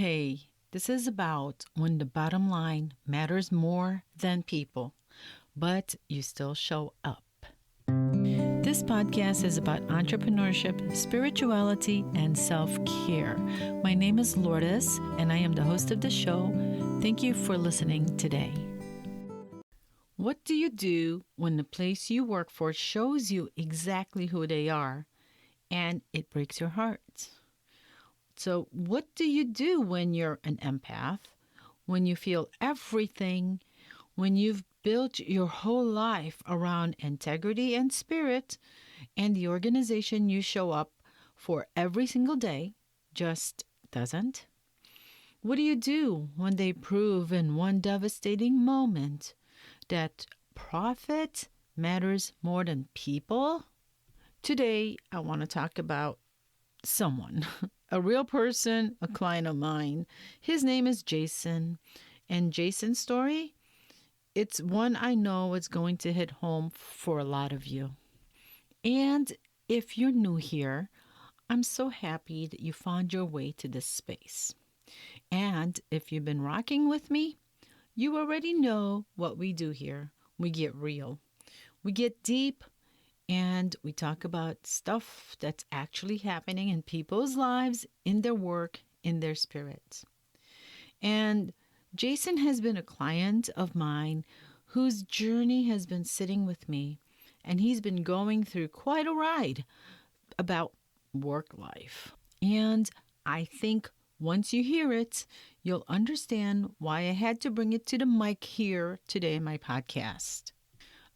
Hey, this is about when the bottom line matters more than people, but you still show up. This podcast is about entrepreneurship, spirituality, and self-care. My name is Lourdes, and I am the host of the show. Thank you for listening today. What do you do when the place you work for shows you exactly who they are, and it breaks your heart? So what do you do when you're an empath, when you feel everything, when you've built your whole life around integrity and spirit, and the organization you show up for every single day just doesn't? What do you do when they prove in one devastating moment that profit matters more than people? Today, I want to talk about someone, a real person, a client of mine. His name is Jason. And Jason's story, it's one I know is going to hit home for a lot of you. And if you're new here, I'm so happy that you found your way to this space. And if you've been rocking with me, you already know what we do here. We get real. We get deep. And we talk about stuff that's actually happening in people's lives, in their work, in their spirits. And Jason has been a client of mine whose journey has been sitting with me. And he's been going through quite a ride about work life. And I think once you hear it, you'll understand why I had to bring it to the mic here today in my podcast.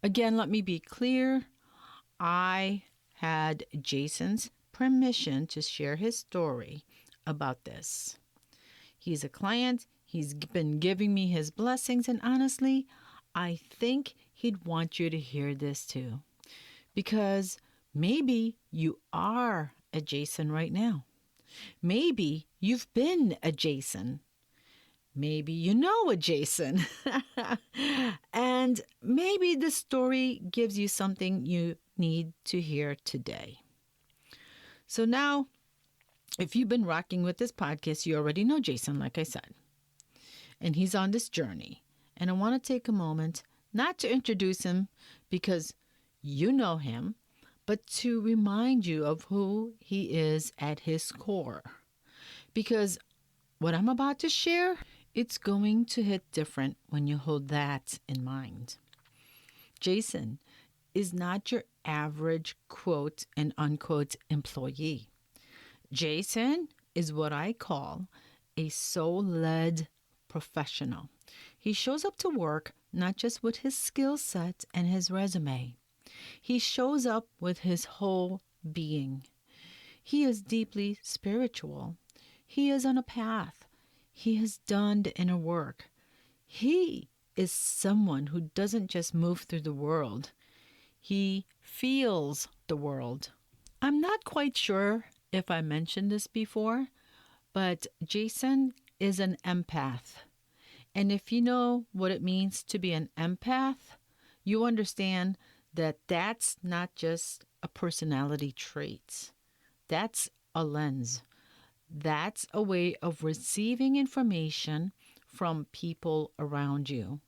Again, let me be clear. I had Jason's permission to share his story about this. He's a client. He's been giving me his blessings. And honestly, I think he'd want you to hear this too. Because maybe you are a Jason right now. Maybe you've been a Jason. Maybe you know a Jason. And maybe the story gives you something you need to hear today. So now, if you've been rocking with this podcast, you already know Jason, like I said. And he's on this journey. And I want to take a moment not to introduce him because you know him, but to remind you of who he is at his core. Because what I'm about to share, it's going to hit different when you hold that in mind. Jason is not your average quote and unquote employee. Jason is what I call a soul-led professional. He shows up to work not just with his skill set and his resume. He shows up with his whole being. He is deeply spiritual. He is on a path. He has done the inner work. He is someone who doesn't just move through the world. He feels the world. I'm not quite sure if I mentioned this before, but Jason is an empath. And if you know what it means to be an empath, you understand that that's not just a personality trait. That's a lens. That's a way of receiving information from people around you.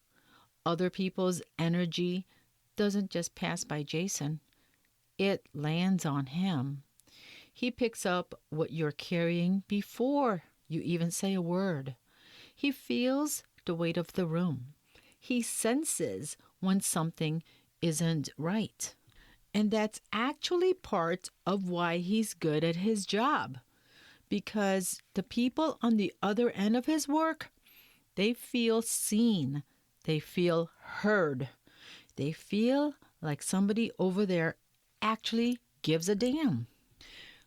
Other people's energy doesn't just pass by Jason. It lands on him. He picks up what you're carrying before you even say a word. He feels the weight of the room. He senses when something isn't right. And that's actually part of why he's good at his job. Because the people on the other end of his work, they feel seen. They feel heard. They feel like somebody over there actually gives a damn.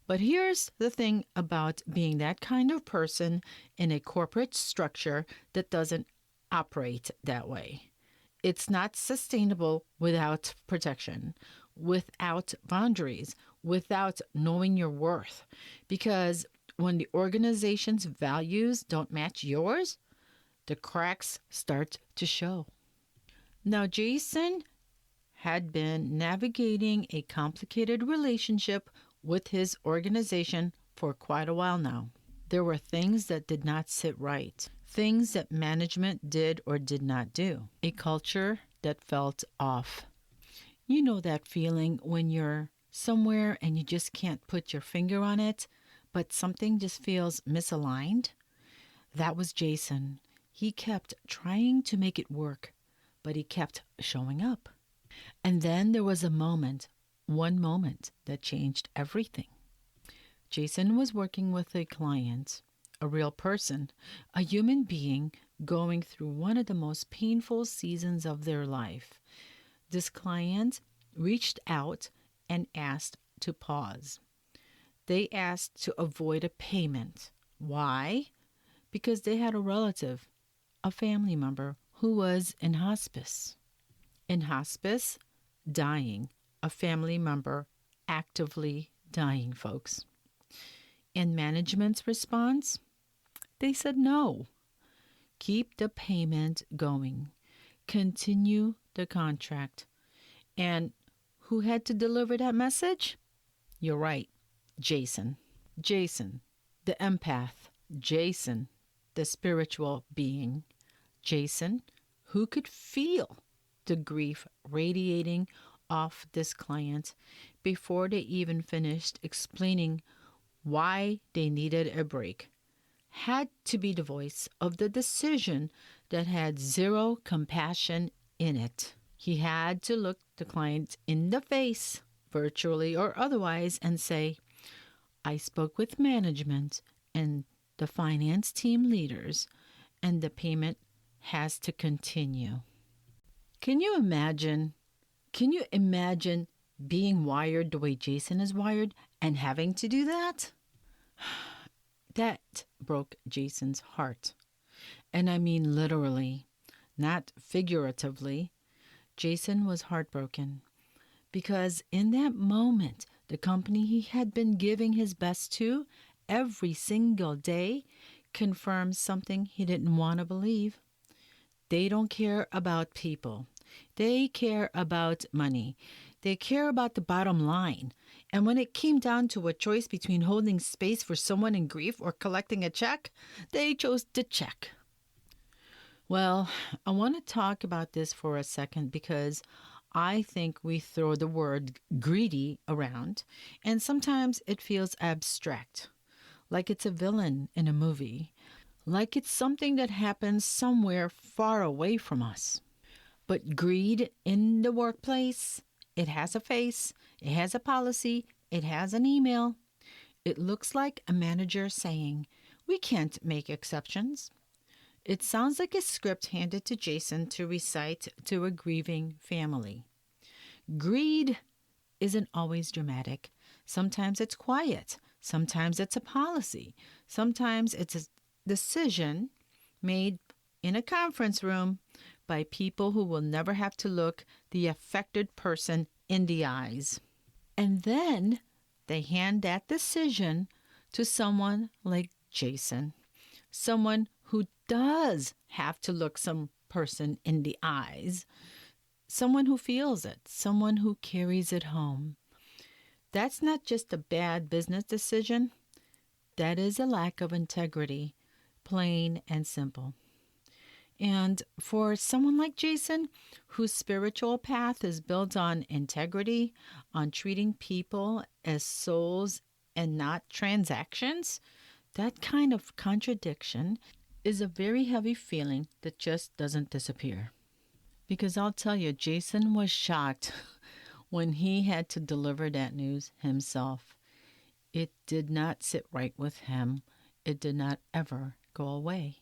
But here's the thing about being that kind of person in a corporate structure that doesn't operate that way. It's not sustainable without protection, without boundaries, without knowing your worth. Because when the organization's values don't match yours, the cracks start to show. Now, Jason had been navigating a complicated relationship with his organization for quite a while now. There were things that did not sit right, things that management did or did not do, a culture that felt off. You know that feeling when you're somewhere and you just can't put your finger on it, but something just feels misaligned? That was Jason. He kept trying to make it work, but he kept showing up. And then there was one moment that changed everything. Jason was working with a client, a real person, a human being going through one of the most painful seasons of their life. This client reached out and asked to pause. They asked to avoid a payment. Why? Because they had a relative, a family member, who was in hospice. In hospice, dying. A family member actively dying, folks. And management's response? They said no. Keep the payment going. Continue the contract. And who had to deliver that message? You're right, Jason. Jason, the empath. Jason, the spiritual being. Jason, who could feel the grief radiating off this client before they even finished explaining why they needed a break, had to be the voice of the decision that had zero compassion in it. He had to look the client in the face, virtually or otherwise, and say, I spoke with management and the finance team leaders, and the payment has to continue. Can you imagine being wired the way Jason is wired and having to do that? That broke Jason's heart. And I mean literally, not figuratively. Jason was heartbroken because in that moment, the company he had been giving his best to every single day confirmed something he didn't want to believe. They don't care about people. They care about money. They care about the bottom line. And when it came down to a choice between holding space for someone in grief or collecting a check, they chose the check. Well, I want to talk about this for a second because I think we throw the word greedy around, and sometimes it feels abstract, like it's a villain in a movie, like it's something that happens somewhere far away from us. But greed in the workplace, it has a face, it has a policy, it has an email. It looks like a manager saying, we can't make exceptions. It sounds like a script handed to Jason to recite to a grieving family. Greed isn't always dramatic. Sometimes it's quiet. Sometimes it's a policy. Sometimes it's a decision made in a conference room by people who will never have to look the affected person in the eyes. And then they hand that decision to someone like Jason, someone who does have to look some person in the eyes, someone who feels it, someone who carries it home. That's not just a bad business decision. That is a lack of integrity, plain and simple. And for someone like Jason, whose spiritual path is built on integrity, on treating people as souls and not transactions, that kind of contradiction is a very heavy feeling that just doesn't disappear. Because I'll tell you, Jason was shocked when he had to deliver that news himself. It did not sit right with him. It did not ever go away.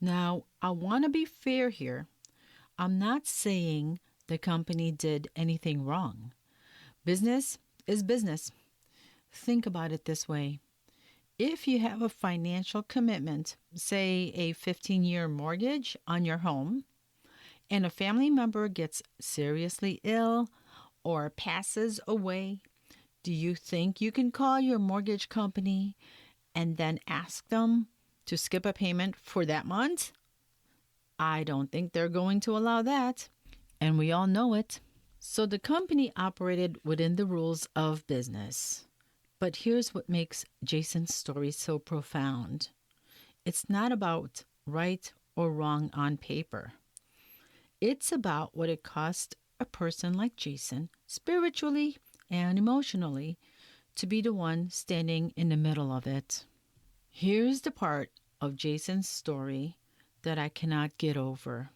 Now, I want to be fair here. I'm not saying the company did anything wrong. Business is business. Think about it this way. If you have a financial commitment, say a 15-year mortgage on your home, and a family member gets seriously ill or passes away, do you think you can call your mortgage company and then ask them to skip a payment for that month? I don't think they're going to allow that. And we all know it. So the company operated within the rules of business. But here's what makes Jason's story so profound. It's not about right or wrong on paper. It's about what it cost a person like Jason, spiritually and emotionally, to be the one standing in the middle of it. Here's the part of Jason's story that I cannot get over.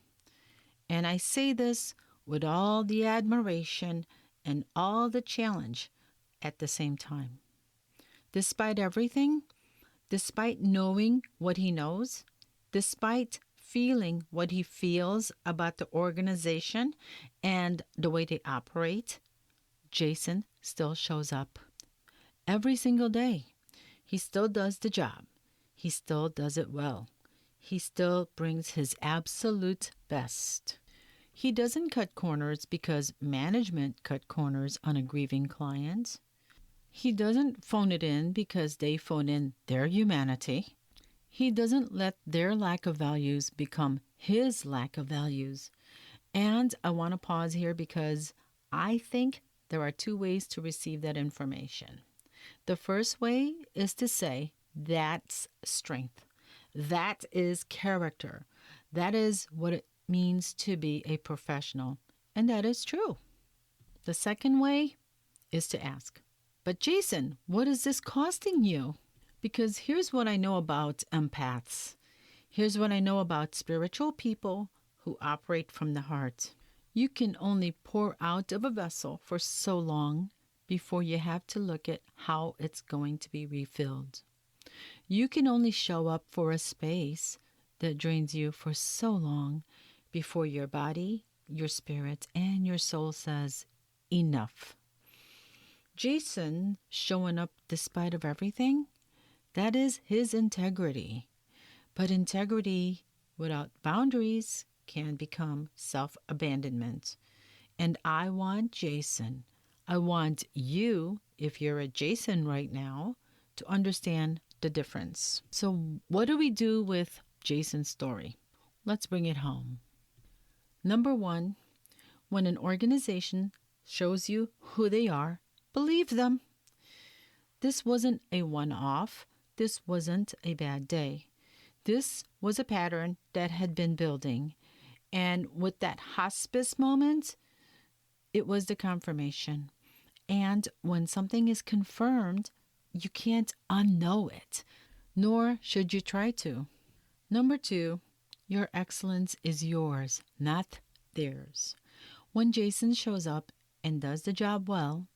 And I say this with all the admiration and all the challenge at the same time. Despite everything, despite knowing what he knows, despite feeling what he feels about the organization and the way they operate, Jason still shows up every single day. He still does the job. He still does it well. He still brings his absolute best. He doesn't cut corners because management cut corners on a grieving client. He doesn't phone it in because they phone in their humanity. He doesn't let their lack of values become his lack of values. And I want to pause here because I think there are two ways to receive that information. The first way is to say, that's strength. That is character. That is what it means to be a professional. And that is true. The second way is to ask, but Jason, what is this costing you? Because here's what I know about empaths. Here's what I know about spiritual people who operate from the heart. You can only pour out of a vessel for so long before you have to look at how it's going to be refilled. You can only show up for a space that drains you for so long before your body, your spirit, and your soul says, enough. Jason showing up despite of everything, that is his integrity. But integrity without boundaries can become self-abandonment. And I want Jason, I want you, if you're a Jason right now, to understand the difference. So what do we do with Jason's story? Let's bring it home. Number one, when an organization shows you who they are, believe them. This wasn't a one-off. This wasn't a bad day. This was a pattern that had been building. And with that hospice moment, it was the confirmation. And when something is confirmed, you can't unknow it, nor should you try to. Number two, your excellence is yours, not theirs. When Jason shows up and does the job well,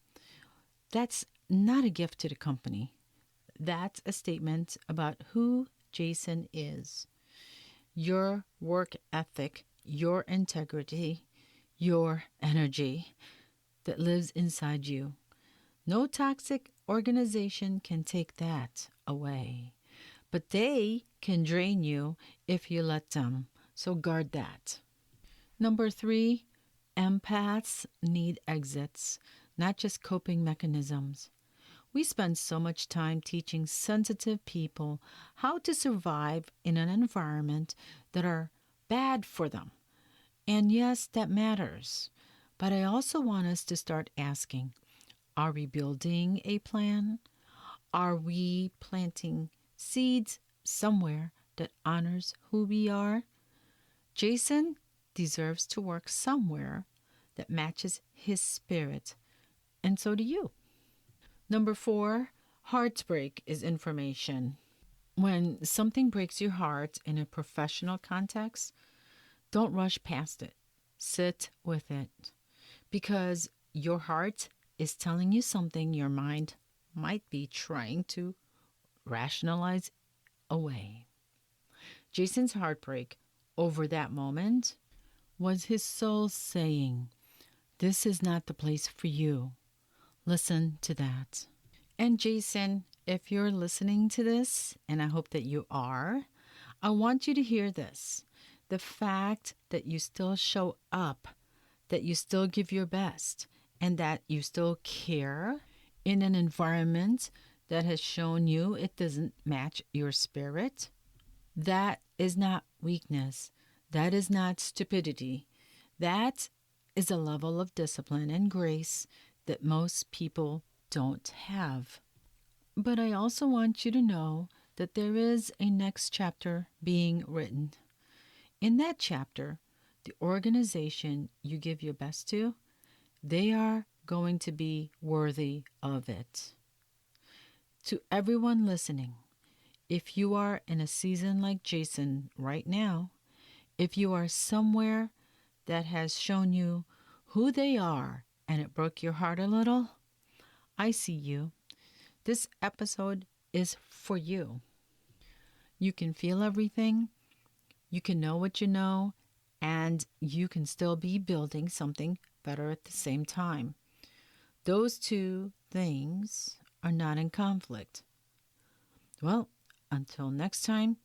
that's not a gift to the company. That's a statement about who Jason is. Your work ethic, your integrity, your energy that lives inside you. No toxic organization can take that away. But they can drain you if you let them. So guard that. Number three, empaths need exits, not just coping mechanisms. We spend so much time teaching sensitive people how to survive in an environment that are bad for them. And yes, that matters. But I also want us to start asking, are we building a plan? Are we planting seeds somewhere that honors who we are? Jason deserves to work somewhere that matches his spirit, and so do you. Number four, heartbreak is information. When something breaks your heart in a professional context, don't rush past it. Sit with it. Because your heart is telling you something your mind might be trying to rationalize away. Jason's heartbreak over that moment was his soul saying, this is not the place for you. Listen to that. And Jason, if you're listening to this, and I hope that you are, I want you to hear this. The fact that you still show up, that you still give your best, and that you still care in an environment that has shown you it doesn't match your spirit, that is not weakness. That is not stupidity. That is a level of discipline and grace that most people don't have. But I also want you to know that there is a next chapter being written. In that chapter, the organization you give your best to, they are going to be worthy of it. To everyone listening, if you are in a season like Jason right now, if you are somewhere that has shown you who they are and it broke your heart a little, I see you. This episode is for you. You can feel everything, you can know what you know, and you can still be building something better at the same time. Those two things are not in conflict. Well, until next time,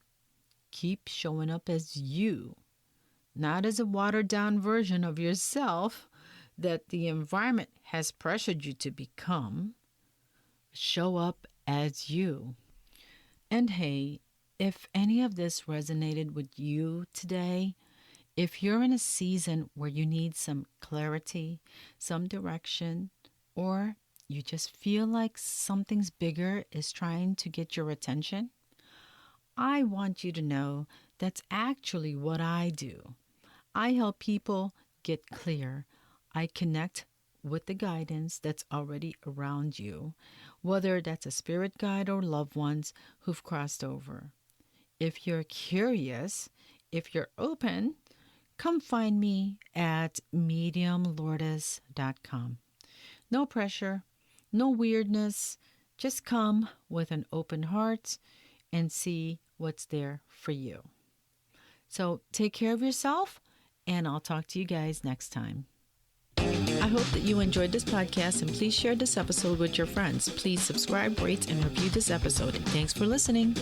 keep showing up as you, not as a watered down version of yourself that the environment has pressured you to become. Show up as you. And hey, if any of this resonated with you today, if you're in a season where you need some clarity, some direction, or you just feel like something's bigger is trying to get your attention, I want you to know that's actually what I do. I help people get clear. I connect with the guidance that's already around you, whether that's a spirit guide or loved ones who've crossed over. If you're curious, if you're open, come find me at mediumlourdes.com. No pressure, no weirdness. Just come with an open heart and see what's there for you. So take care of yourself, and I'll talk to you guys next time. I hope that you enjoyed this podcast, and please share this episode with your friends. Please subscribe, rate, and review this episode. Thanks for listening.